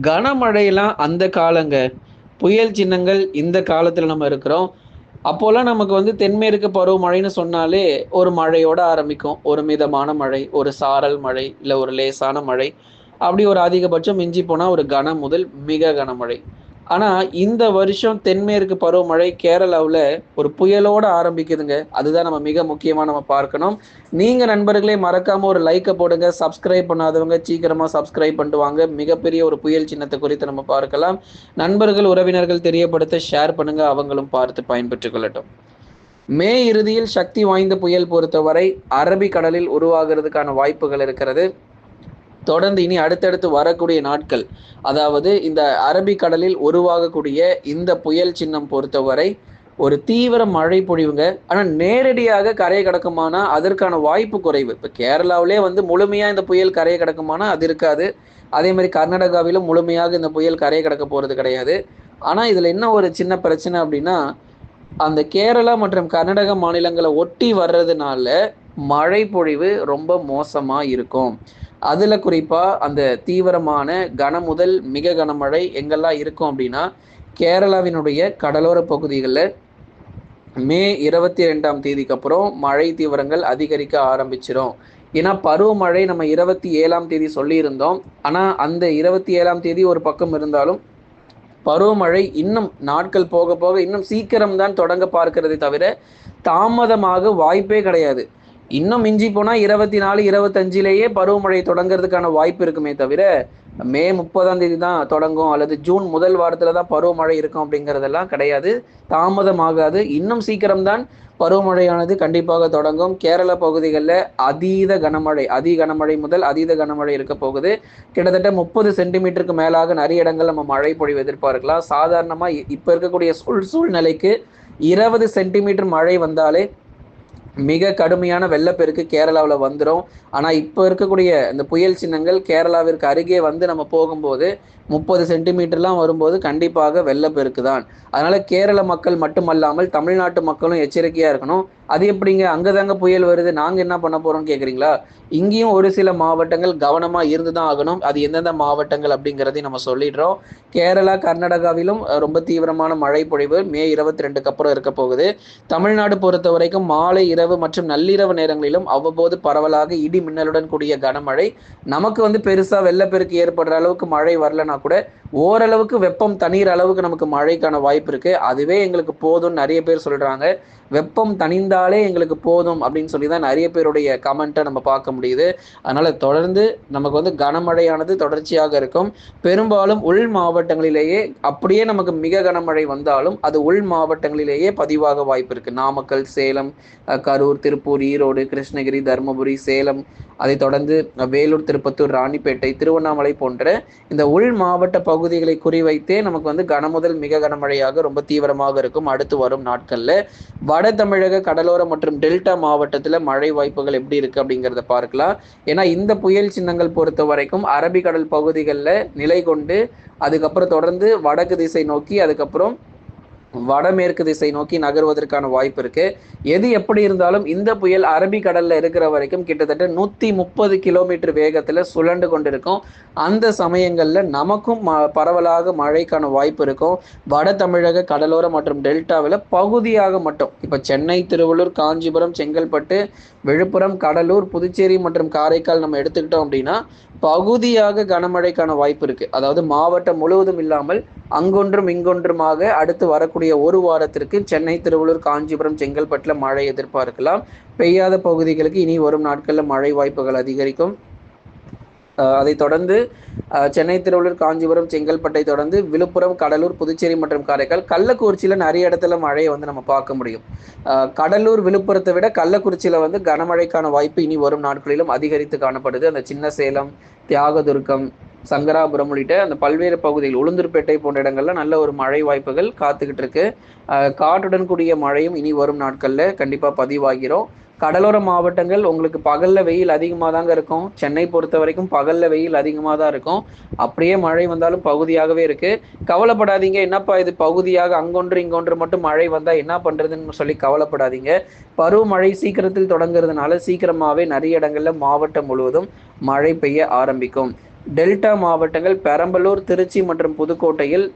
கனமழைலாம் அந்த காலங்க. புயல் சின்னங்கள் இந்த காலத்துல நம்ம இருக்கிறோம். அப்போலாம் நமக்கு வந்து தென்மேற்கு பருவமழைன்னு சொன்னாலே, ஒரு மழையோட ஆரம்பிக்கும். ஒரு மிதமான மழை, ஒரு சாரல் மழை, இல்ல ஒரு லேசான மழை. அப்படி ஒரு அதிகபட்சம் மிஞ்சி போனா ஒரு கன முதல் மிக கனமழை. ஆனா, இந்த வருஷம் தென்மேற்கு பருவமழை கேரளாவுல ஒரு புயலோட ஆரம்பிக்குதுங்க. அதுதான் நம்ம மிக முக்கியமா நம்ம பார்க்கணும். நீங்க நண்பர்களே மறக்காம ஒரு லைக்க போடுங்க. சப்ஸ்கிரைப் பண்ணாதவங்க சீக்கிரமா சப்ஸ்கிரைப் பண்ணிட்டு வாங்க. மிகப்பெரிய ஒரு புயல் சின்னத்த குறித்து நம்ம பார்க்கலாம். நண்பர்கள், உறவினர்கள் தெரியப்படுத்த ஷேர் பண்ணுங்க. அவங்களும் பார்த்து பயன்பெற்றுக் கொள்ளட்டும். மே இறுதியில் சக்தி வாய்ந்த புயல் பொறுத்தவரை அரபிக்கடலில் உருவாகுறதுக்கான வாய்ப்புகள் இருக்கிறது. தொடர்ந்து இனி அடுத்தடுத்து வரக்கூடிய நாட்கள், அதாவது இந்த அரபிக்கடலில் உருவாகக்கூடிய இந்த புயல் சின்னம் பொறுத்தவரை ஒரு தீவிர மழை பொழிவுங்க. ஆனா நேரடியாக கரையை கடக்குமானா அதற்கான வாய்ப்பு குறைவு. இப்ப கேரளாவிலே வந்து முழுமையா இந்த புயல் கரையை கடக்குமானா அது இருக்காது. அதே மாரி கர்நாடகாவிலும் முழுமையாக இந்த புயல் கரையை கடக்க போறது கிடையாது. ஆனா இதுல என்ன ஒரு சின்ன பிரச்சனை அப்படின்னா, அந்த கேரளா மற்றும் கர்நாடக மாநிலங்கள ஒட்டி வர்றதுனால, மழை பொழிவு ரொம்ப மோசமா இருக்கும். அதுல குறிப்பா அந்த தீவிரமான கன முதல் மிக கனமழை எங்கெல்லாம் இருக்கும் அப்படின்னா, கேரளாவினுடைய கடலோர பகுதிகள்ல மே 22ஆம் தேதிக்கு அப்புறம் மழை தீவிரங்கள் அதிகரிக்க ஆரம்பிச்சிரும். ஏன்னா, பருவமழை நம்ம 27ஆம் தேதி சொல்லியிருந்தோம். ஆனா, அந்த 27ஆம் தேதி ஒரு பக்கம் இருந்தாலும், பருவமழை இன்னும் நாட்கள் போக போக இன்னும் சீக்கிரம் தான் தொடங்க பார்க்கிறதே தவிர, தாமதமாக வாய்ப்பே கிடையாது. இன்னும் மிஞ்சி போனா 24, 25லேயே பருவமழை தொடங்குறதுக்கான வாய்ப்பு இருக்குமே தவிர, மே 30ஆம் தேதி தான் தொடங்கும் அல்லது ஜூன் முதல் வாரத்துல தான் பருவமழை இருக்கும் அப்படிங்கிறதெல்லாம் கிடையாது. தாமதமாகாது. இன்னும் சீக்கிரம் தான் பருவமழையானது கண்டிப்பாக தொடங்கும். கேரள பகுதிகள்ல அதீத கனமழை, அதி கனமழை முதல் அதீத கனமழை இருக்க போகுது. கிட்டத்தட்ட 30 சென்டிமீட்டருக்கு மேலாக நிறைய இடங்கள் நம்ம மழை பொழிவு எதிர்பார்க்கலாம். சாதாரணமா இப்ப இருக்கக்கூடிய சூழ்நிலைக்கு 20 சென்டிமீட்டர் மழை வந்தாலே மிக கடுமையான வெள்ளப்பெருக்கு கேரளாவுல வந்துரும். ஆனா, இப்ப இருக்கக்கூடிய இந்த புயல் சின்னங்கள் கேரளாவிற்கு அருகே வந்து நம்ம போகும்போது 30 சென்டிமீட்டர்லாம் வரும்போது கண்டிப்பாக வெள்ளப்பெருக்கு தான். அதனால கேரள மக்கள் மட்டுமல்லாமல் தமிழ்நாட்டு மக்களும் எச்சரிக்கையா இருக்கணும். அது எப்படிங்க அங்க தாங்க புயல் வருது, நாங்க என்ன பண்ண போறோம்னு கேட்குறீங்களா? இங்கேயும் ஒரு சில மாவட்டங்கள் கவனமா இருந்து தான் ஆகணும். அது எந்தெந்த மாவட்டங்கள் அப்படிங்கிறதையும் நம்ம சொல்லிடுறோம். கேரளா, கர்நாடகாவிலும் ரொம்ப தீவிரமான மழை பொழிவு மே 22க்கு அப்புறம் இருக்க போகுது. தமிழ்நாடு பொறுத்தவரைக்கும் மாலை, இரவு மற்றும் நள்ளிரவு நேரங்களிலும் அவ்வப்போது பரவலாக இடி மின்னலுடன் கூடிய கனமழை. நமக்கு வந்து பெருசா வெள்ளப்பெருக்கு ஏற்படுற அளவுக்கு மழை வரலனா கூட, ஓரளவுக்கு வெப்பம் தணியிற அளவுக்கு நமக்கு மழைக்கான வாய்ப்பு இருக்கு. அதுவே எங்களுக்கு போதும்னு நெறைய பேர் சொல்றாங்க. வெப்பம் தணிந்தாலே எங்களுக்கு போதும் அப்படின்னு சொல்லி தான் நெறைய பேருடைய கமெண்ட்ட நம்ம பார்க்க முடியுது. அதனால தொடர்ந்து நமக்கு வந்து கனமழையானது தொடர்ச்சியாக இருக்கும். பெரும்பாலும் உள் மாவட்டங்களிலேயே அப்படியே நமக்கு மிக கனமழை வந்தாலும், அது உள் மாவட்டங்களிலேயே பதிவாக வாய்ப்பு இருக்கு. நாமக்கல், சேலம், கரூர், திருப்பூர், ஈரோடு, கிருஷ்ணகிரி, தருமபுரி, சேலம், அதைத் தொடர்ந்து வேலூர், திருப்பத்தூர், ராணிப்பேட்டை, திருவண்ணாமலை போன்ற இந்த உள் மாவட்ட பகுதிகளை குறிவைத்தே நமக்கு வந்து கனமுதல் மிக கனமழையாக ரொம்ப தீவிரமாக இருக்கும் அடுத்து வரும் நாட்கள்ல. வட தமிழக கடலோர மற்றும் டெல்டா மாவட்டத்துல மழை வாய்ப்புகள் எப்படி இருக்கு அப்படிங்கிறத பார்க்கலாம். ஏன்னா இந்த புயல் சின்னங்கள் பொறுத்த வரைக்கும் அரபிக்கடல் பகுதிகளில் நிலை கொண்டு அதுக்கப்புறம் தொடர்ந்து வடக்கு திசை நோக்கி அதுக்கப்புறம் வடமேற்கு திசை நோக்கி நகர்வதற்கான வாய்ப்பு இருக்கு. எது எப்படி இருந்தாலும் இந்த புயல் அரபிக்கடல்ல இருக்கிற வரைக்கும் கிட்டத்தட்ட 130 கிலோமீட்டர் வேகத்துல சுழண்டு கொண்டிருக்கும். அந்த சமயங்கள்ல நமக்கும் பரவலாக மழைக்கான வாய்ப்பு இருக்கும். வட தமிழக கடலோர மற்றும் டெல்டாவில் பகுதியாக மட்டும் இப்ப சென்னை, திருவள்ளூர், காஞ்சிபுரம், செங்கல்பட்டு, விழுப்புரம், கடலூர், புதுச்சேரி மற்றும் காரைக்கால் நம்ம எடுத்துக்கிட்டோம் அப்படின்னா பகுதியாக கனமழைக்கான வாய்ப்பு இருக்கு. அதாவது மாவட்டம் முழுவதும் இல்லாமல் அங்கொன்றும் இங்கொன்றுமாக அடுத்து வரக்கூடிய ஒரு வாரத்திற்கு சென்னை, திருவள்ளூர், காஞ்சிபுரம், செங்கல்பட்டுல மழை எதிர்பார்க்கலாம். பெய்யாத பகுதிகளுக்கு இனி வரும் நாட்கள்ல மழை வாய்ப்புகள் அதிகரிக்கும். அதைத் தொடர்ந்து சென்னை, திருவள்ளூர், காஞ்சிபுரம், செங்கல்பட்டை தொடர்ந்து விழுப்புரம், கடலூர், புதுச்சேரி மற்றும் காரைக்கால், கள்ளக்குறிச்சியில நிறைய இடத்துல மழையை வந்து நம்ம பார்க்க முடியும். கடலூர், விழுப்புரத்தை விட கள்ளக்குறிச்சியில வந்து கனமழைக்கான வாய்ப்பு இனி வரும் நாட்களிலும் அதிகரித்து காணப்படுது. அந்த சின்ன சேலம், தியாகதுர்கம், சங்கராபுரம் உள்ளிட்ட அந்த பல்வேறு பகுதிகள், உளுந்தூர்பேட்டை போன்ற இடங்கள்ல நல்ல ஒரு மழை வாய்ப்புகள் காத்துக்கிட்டு இருக்கு. காற்றுடன் கூடிய மழையும் இனி வரும் நாட்கள்ல கண்டிப்பா பதிவாகிறோம். கடலோர மாவட்டங்கள் உங்களுக்கு பகல்ல வெயில் அதிகமாக தாங்க இருக்கும். சென்னை பொறுத்த வரைக்கும் பகல்ல வெயில் அதிகமாக தான் இருக்கும். அப்படியே மழை வந்தாலும் பகுதியாகவே இருக்கு. கவலைப்படாதீங்க, என்னப்பா இது பகுதியாக அங்கொன்று இங்கொன்று மட்டும் மழை வந்தா என்ன பண்றதுன்னு சொல்லி கவலைப்படாதீங்க. பருவமழை சீக்கிரத்தில் தொடங்குறதுனால சீக்கிரமாவே நிறைய இடங்கள்ல மாவட்டம் முழுவதும் மழை பெய்ய ஆரம்பிக்கும். டெல்டா மாவட்டங்கள் பெரம்பலூர், திருச்சி மற்றும் புதுக்கோட்டையில்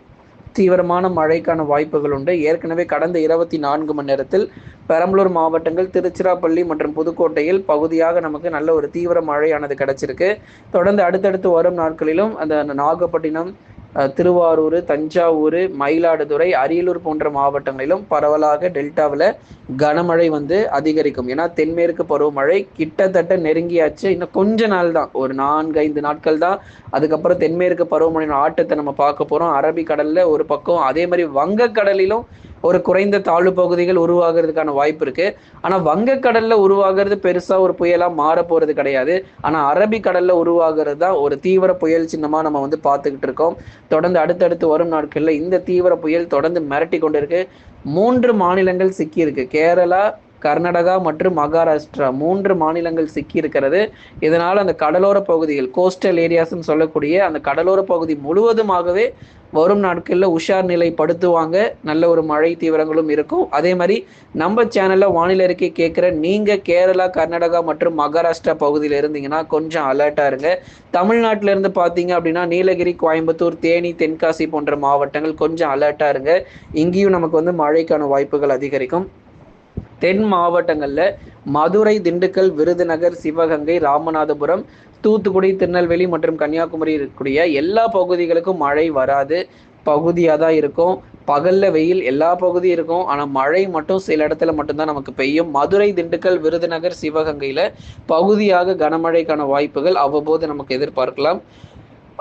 தீவிரமான மழைக்கான வாய்ப்புகள் உண்டு. ஏற்கனவே கடந்த 24 மணி நேரத்தில் பெரம்பலூர் மாவட்டங்கள், திருச்சிராப்பள்ளி மற்றும் புதுக்கோட்டையில் பகுதியாக நமக்கு நல்ல ஒரு தீவிர மழையானது கிடைச்சிருக்கு. தொடர்ந்து அடுத்தடுத்து வரும் நாட்களிலும் அந்த நாகப்பட்டினம், திருவாரூர், தஞ்சாவூர், மயிலாடுதுறை, அரியலூர் போன்ற மாவட்டங்களிலும் பரவலாக டெல்டாவில் கனமழை வந்து அதிகரிக்கும். ஏன்னா தென்மேற்கு பருவமழை கிட்டத்தட்ட நெருங்கியாச்சு. இன்னும் கொஞ்ச நாள் தான், ஒரு 4-5 நாட்கள் தான். அதுக்கப்புறம் தென்மேற்கு பருவமழையின் ஆட்டத்தை நம்ம பார்க்க போகிறோம். அரபிக்கடலில் ஒரு பக்கம், அதே மாதிரி வங்கக்கடலிலும் ஒரு குறைந்த தாழ்வு பகுதிகள் உருவாகிறதுக்கான வாய்ப்பு இருக்கு. ஆனா வங்கக்கடல்ல உருவாகிறது பெருசா ஒரு புயலா மாற போறது கிடையாது. ஆனா அரபிக்கடல்ல உருவாகிறது தான் ஒரு தீவிர புயல் சின்னமா நம்ம வந்து பார்த்துக்கிட்டு இருக்கோம். தொடர்ந்து அடுத்தடுத்து வரும் நாட்கள்ல இந்த தீவிர புயல் தொடர்ந்து மிரட்டி கொண்டிருக்கு. 3 மாநிலங்கள் சிக்கி இருக்கு. கேரளா, கர்நாடகா மற்றும் மகாராஷ்டிரா 3 மாநிலங்கள் சிக்கி இருக்கிறது. இதனால அந்த கடலோர பகுதிகள், கோஸ்டல் ஏரியாஸ்ன்னு சொல்லக்கூடிய அந்த கடலோர பகுதி முழுவதுமாகவே வரும் நாட்களில் உஷார் நிலை படுத்துவாங்க. நல்ல ஒரு மழை தீவிரங்களும் இருக்கும். அதே மாதிரி நம்ம சேனல்ல வானிலை அறிக்கை கேட்குற நீங்க கேரளா, கர்நாடகா மற்றும் மகாராஷ்டிரா பகுதியில் இருந்தீங்கன்னா கொஞ்சம் அலர்ட்டா இருங்க. தமிழ்நாட்டில இருந்து பார்த்தீங்க அப்படின்னா நீலகிரி, கோயம்புத்தூர், தேனி, தென்காசி போன்ற மாவட்டங்கள் கொஞ்சம் அலர்ட்டா இருங்க. இங்கேயும் நமக்கு வந்து மழைக்கான வாய்ப்புகள் அதிகரிக்கும். தென் மாவட்டங்கள்ல மதுரை, திண்டுக்கல், விருதுநகர், சிவகங்கை, ராமநாதபுரம், தூத்துக்குடி, திருநெல்வேலி மற்றும் கன்னியாகுமரி இருக்கக்கூடிய எல்லா பகுதிகளுக்கும் மழை வராது. பகுதியாக தான் இருக்கும். பகல்ல வெயில் எல்லா பகுதியும் இருக்கும். ஆனால் மழை மட்டும் சில இடத்துல மட்டும்தான் நமக்கு பெய்யும். மதுரை, திண்டுக்கல், விருதுநகர், சிவகங்கையில் பகுதியாக கனமழைக்கான வாய்ப்புகள் அவ்வப்போது நமக்கு எதிர்பார்க்கலாம்.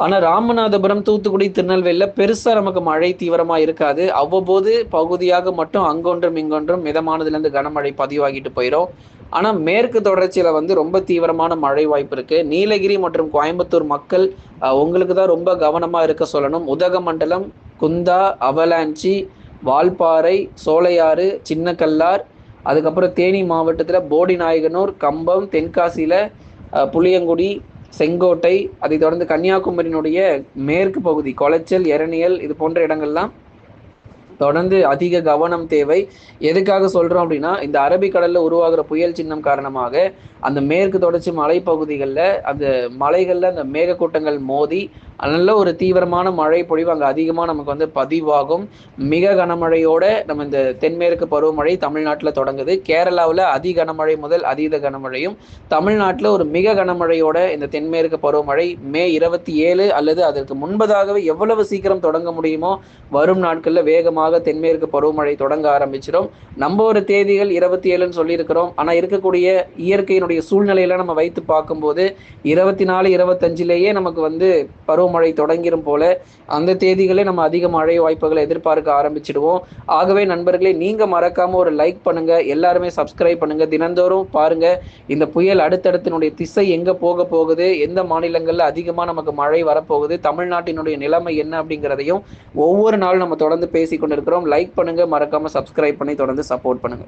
ஆனால் ராமநாதபுரம், தூத்துக்குடி, திருநெல்வேலியில் பெருசாக நமக்கு மழை தீவிரமாக இருக்காது. அவ்வப்போது பகுதியாக மட்டும் அங்கொன்றும் இங்கொன்றும் மிதமானதுலேருந்து கனமழை பதிவாகிட்டு போயிடும். ஆனால் மேற்கு தொடர்ச்சியில் வந்து ரொம்ப தீவிரமான மழை வாய்ப்பு இருக்குது. நீலகிரி மற்றும் கோயம்புத்தூர் மக்கள் உங்களுக்கு தான் ரொம்ப கவனமாக இருக்க சொல்லணும். உதகமண்டலம், குந்தா, அவலாஞ்சி, வால்பாறை, சோலையாறு, சின்னக்கல்லார், அதுக்கப்புறம் தேனி மாவட்டத்தில் போடிநாயகனூர், கம்பம், தென்காசியில் புளியங்குடி, செங்கோட்டை, அதை தொடர்ந்து கன்னியாகுமரியினுடைய மேற்கு பகுதி கொளச்சல், எரணியல் இது போன்ற இடங்கள்லாம் தொடர்ந்து அதிக கவனம் தேவை. எதுக்காக சொல்றோம் அப்படின்னா, இந்த அரபிக்கடல்ல உருவாகிற புயல் சின்னம் காரணமாக அந்த மேற்கு தொடர்ச்சி மலைப்பகுதிகளில் அந்த மலைகளில் அந்த மேகக்கூட்டங்கள் மோதி நல்ல ஒரு தீவிரமான மழை பொழிவு அங்கே அதிகமாக நமக்கு வந்து பதிவாகும். மிக கனமழையோட நம்ம இந்த தென்மேற்கு பருவமழை தமிழ்நாட்டில் தொடங்குது. கேரளாவில் அதி கனமழை முதல் அதீத கனமழையும், தமிழ்நாட்டில் ஒரு மிக கனமழையோட இந்த தென்மேற்கு பருவமழை மே 27 அல்லது அதற்கு முன்பதாகவே எவ்வளவு சீக்கிரம் தொடங்க முடியுமோ வரும் நாட்களில் வேகமாக தென்மேற்கு பருவமழை தொடங்க ஆரம்பிச்சிடும். நம்ம ஒரு தேதிகள் 27ன்னு சொல்லியிருக்கிறோம். ஆனால் இருக்கக்கூடிய இயற்கையினுடைய சூழ்நிலையில நம்ம வைத்து பார்க்கும்போது 24, 25லேயே நமக்கு வந்து பருவமழை தொடங்கிரும் போல அந்த தேதிகளே நம்ம அதிக மழை வாய்ப்புகளை எதிர்பார்க்க ஆரம்பிச்சிடுவோம். ஆகவே நண்பர்களே, நீங்க மறக்காம ஒரு லைக் பண்ணுங்க, எல்லாருமே சப்ஸ்கிரைப் பண்ணுங்க, தினந்தோறும் பாருங்க இந்த புயல் அடுத்தடுத்தினுடைய திசை எங்க போக போகுது, எந்த மாநிலங்கள்ல அதிகமா நமக்கு மழை வரப்போகுது, தமிழ்நாட்டினுடைய நிலைமை என்ன அப்படிங்கிறதையும் ஒவ்வொரு நாளும் நம்ம தொடர்ந்து பேசி கொண்டிருக்கிறோம். லைக் பண்ணுங்க, மறக்காம சப்ஸ்கிரைப் பண்ணி தொடர்ந்து சப்போர்ட் பண்ணுங்க.